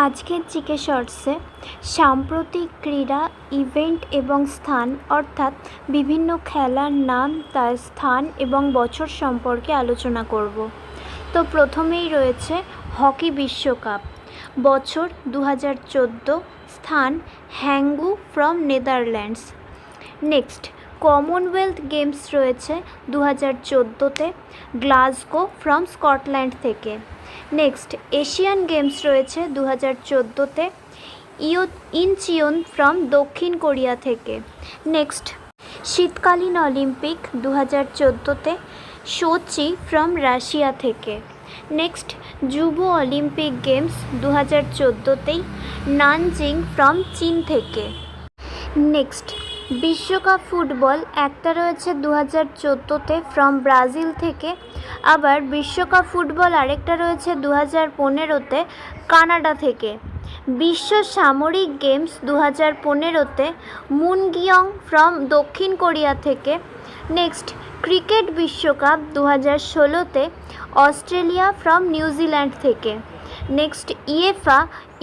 আজকের জিকে শর্টসে সাম্প্রতিক ক্রীড়া ইভেন্ট এবং স্থান অর্থাৎ বিভিন্ন খেলার নাম, তার স্থান এবং বছর সম্পর্কে আলোচনা করব। তো প্রথমেই রয়েছে হকি বিশ্বকাপ, বছর 2014, স্থান হ্যাঙ্গু from Netherlands. Next Commonwealth Games রয়েছে 2014-তে, গ্লাসগো ফ্রম স্কটল্যান্ড থেকে। নেক্সট এশিয়ান গেমস রয়েছে 2014-তে, ইনচিয়ন ফ্রম দক্ষিণ কোরিয়া থেকে। নেক্সট শীতকালীন অলিম্পিক 2014-তে, সোচি ফ্রম রাশিয়া থেকে। নেক্সট যুব অলিম্পিক গেমস 2014-তেই, নানজিং ফ্রম চীন থেকে। নেক্সট বিশ্বকাপ ফুটবল একটা রয়েছে 2014-তে ফ্রম ব্রাজিল থেকে, আবার বিশ্বকাপ ফুটবল আরেকটা রয়েছে 2015-তে কানাডা থেকে। বিশ্ব সামরিক গেমস 2015-তে, মুনগিয়ং ফ্রম দক্ষিণ কোরিয়া থেকে। নেক্সট ক্রিকেট বিশ্বকাপ 2016-তে, অস্ট্রেলিয়া ফ্রম নিউজিল্যান্ড থেকে। নেক্সট ইয়েফা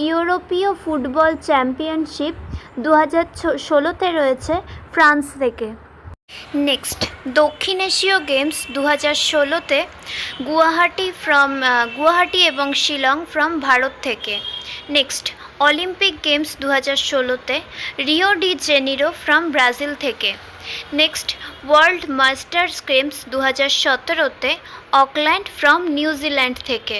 ইউরোপীয় ফুটবল চ্যাম্পিয়নশিপ 2016-তে রয়েছে ফ্রান্স থেকে। নেক্সট দক্ষিণ এশীয় গেমস 2016-তে, গুয়াহাটি এবং শিলং ফ্রম ভারত থেকে। নেক্সট অলিম্পিক গেমস 2016-তে, Rio de Janeiro from Brazil থেকে। নেক্সট ওয়ার্ল্ড মাস্টার্স গেমস 2017-তে, অকল্যান্ড ফ্রম নিউজিল্যান্ড থেকে।